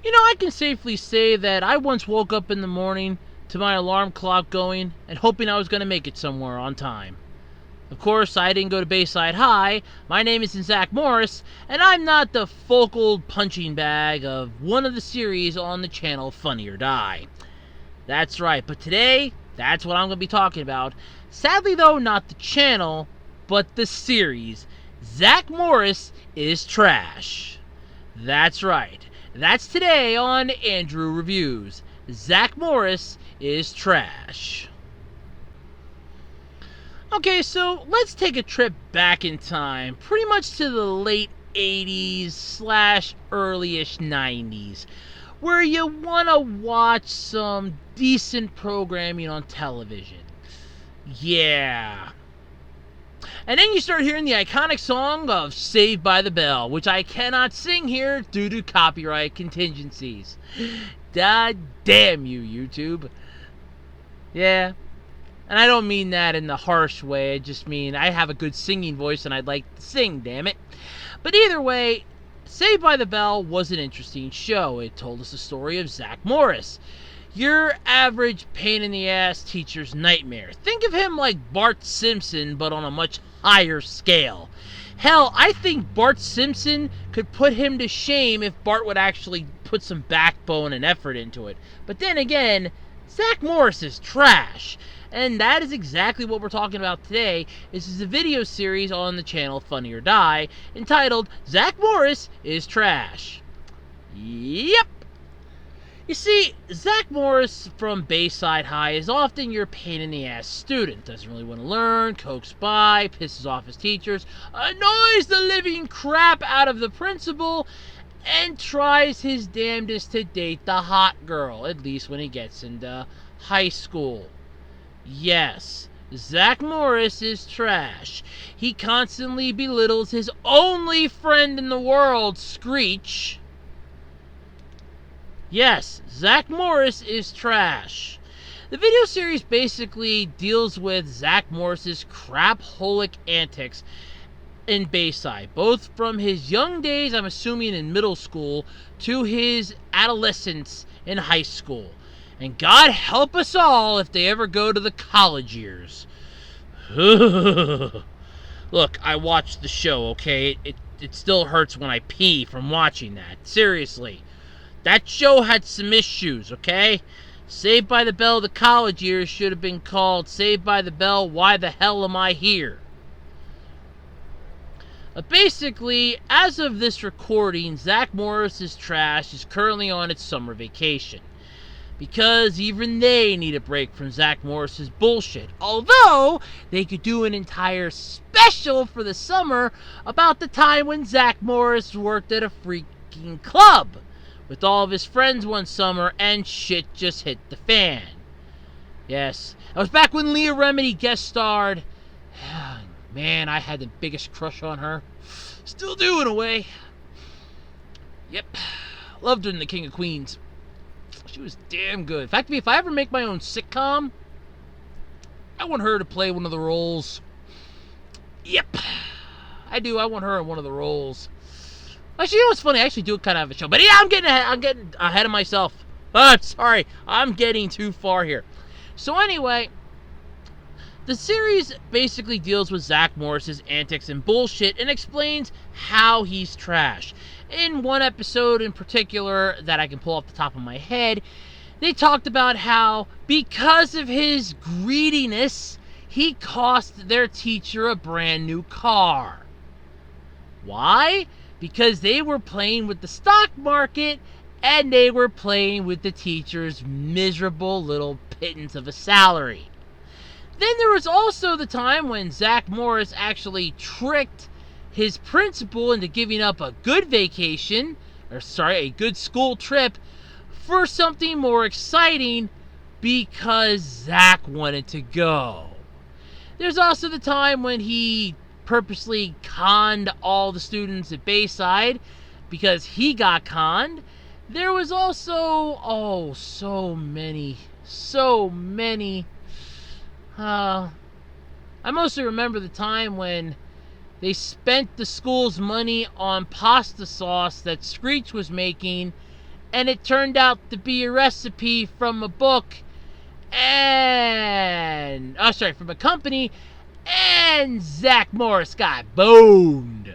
I can safely say that I once woke up in the morning to my alarm clock going and hoping I was going to make it somewhere on time. Of course, I didn't go to Bayside High. My name is Zack Morris, and I'm not the focal punching bag of one of the series on the channel FunnyorDie. That's right, but today, that's what I'm going to be talking about. Sadly, though, not the channel, but the series. Zack Morris Is Trash. That's right. That's today on Andrew Reviews. Zack Morris Is Trash. Okay, so let's take a trip back in time, pretty much to the late 80s / early-ish 90s, where you want to watch some decent programming on television. Yeah. And then you start hearing the iconic song of Saved by the Bell, which I cannot sing here due to copyright contingencies. God damn you, YouTube. Yeah. And I don't mean that in the harsh way. I just mean I have a good singing voice and I'd like to sing, damn it. But either way, Saved by the Bell was an interesting show. It told us the story of Zack Morris, your average pain-in-the-ass teacher's nightmare. Think of him like Bart Simpson, but on a much higher scale. Hell, I think Bart Simpson could put him to shame if Bart would actually put some backbone and effort into it. But then again, Zack Morris is trash. And that is exactly what we're talking about today. This is a video series on the channel FunnyorDie entitled Zack Morris Is Trash. Yep. You see, Zack Morris from Bayside High is often your pain-in-the-ass student. Doesn't really want to learn, coaxes by, pisses off his teachers, annoys the living crap out of the principal, and tries his damnedest to date the hot girl, at least when he gets into high school. Yes, Zack Morris is trash. He constantly belittles his only friend in the world, Screech. Yes, Zack Morris is trash. The video series basically deals with Zack Morris's crap-holic antics in Bayside, both from his young days, I'm assuming in middle school, to his adolescence in high school. And God help us all if they ever go to the college years. Look, I watched the show, okay? It still hurts when I pee from watching that. Seriously. That show had some issues, okay? Saved by the Bell, the college years should have been called Saved by the Bell, Why the Hell Am I Here? Basically, as of this recording, Zack Morris Is Trash is currently on its summer vacation, because even they need a break from Zack Morris's bullshit. Although, they could do an entire special for the summer about the time when Zack Morris worked at a freaking club with all of his friends one summer, and shit just hit the fan. Yes, that was back when Leah Remini guest starred. Man, I had the biggest crush on her. Still do, in a way. Yep, loved her in The King of Queens. She was damn good. In fact, if I ever make my own sitcom, I want her to play one of the roles. Yep, I do. I want her in one of the roles. Actually, you know what's funny? I actually do kind of have a show. But yeah, I'm getting ahead of myself. I'm sorry. I'm getting too far here. So anyway, the series basically deals with Zack Morris's antics and bullshit and explains how he's trash. In one episode in particular that I can pull off the top of my head, they talked about how because of his greediness, he cost their teacher a brand new car. Why? Because they were playing with the stock market and they were playing with the teacher's miserable little pittance of a salary. Then there was also the time when Zack Morris actually tricked his principal into giving up a good vacation, a good school trip, for something more exciting because Zack wanted to go. There's also the time when he purposely conned all the students at Bayside because he got conned. There was also, so many. I mostly remember the time when they spent the school's money on pasta sauce that Screech was making and it turned out to be a recipe from a book and... from a company, and Zack Morris got boned.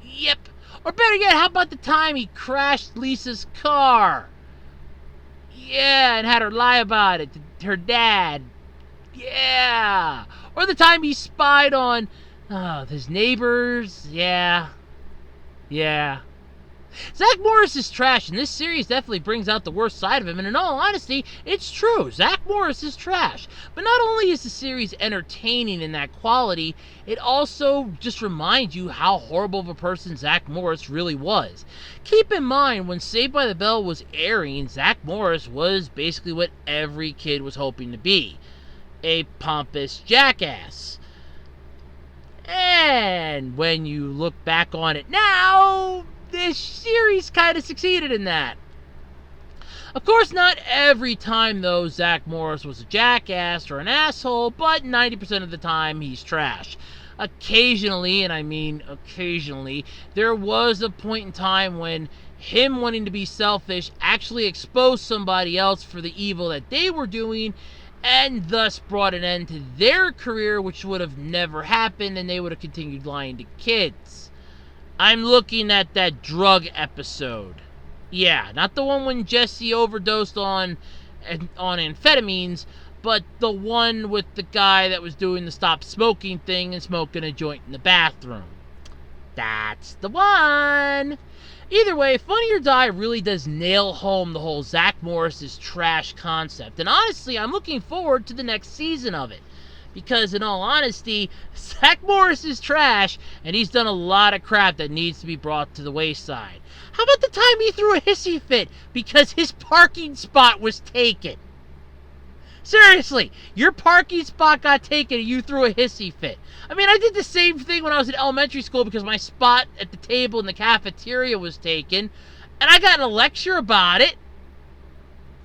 Yep. Or better yet, how about the time he crashed Lisa's car? Yeah, and had her lie about it to her dad. Yeah. Or the time he spied on his neighbors. Yeah. Zack Morris is trash, and this series definitely brings out the worst side of him, and in all honesty, it's true. Zack Morris is trash. But not only is the series entertaining in that quality, it also just reminds you how horrible of a person Zack Morris really was. Keep in mind, when Saved by the Bell was airing, Zack Morris was basically what every kid was hoping to be. A pompous jackass. And when you look back on it now, this series kind of succeeded in that. Of course, not every time, though, Zack Morris was a jackass or an asshole, but 90% of the time, he's trash. Occasionally, and I mean occasionally, there was a point in time when him wanting to be selfish actually exposed somebody else for the evil that they were doing, and thus brought an end to their career, which would have never happened, and they would have continued lying to kids. I'm looking at that drug episode. Yeah, not the one when Jesse overdosed on amphetamines, but the one with the guy that was doing the stop smoking thing and smoking a joint in the bathroom. That's the one! Either way, FunnyorDie really does nail home the whole Zack Morris is trash concept. And honestly, I'm looking forward to the next season of it. Because in all honesty, Zack Morris is trash, and he's done a lot of crap that needs to be brought to the wayside. How about the time he threw a hissy fit because his parking spot was taken? Seriously, your parking spot got taken and you threw a hissy fit. I mean, I did the same thing when I was in elementary school because my spot at the table in the cafeteria was taken, and I got a lecture about it.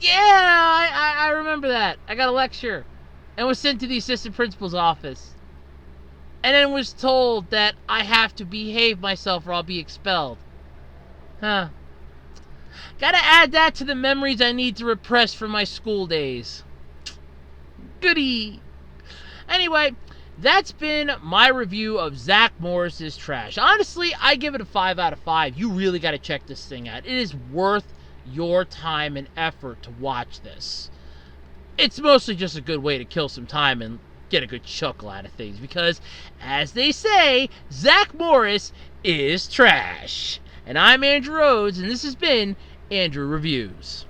Yeah, I remember that. I got a lecture and was sent to the assistant principal's office. And then was told that I have to behave myself or I'll be expelled. Gotta add that to the memories I need to repress from my school days. Goody. Anyway, that's been my review of Zack Morris Is Trash. Honestly, I give it a 5 out of 5. You really gotta check this thing out. It is worth your time and effort to watch this. It's mostly just a good way to kill some time and get a good chuckle out of things because, as they say, Zack Morris is trash. And I'm Andrew Rhodes, and this has been Andrew Reviews.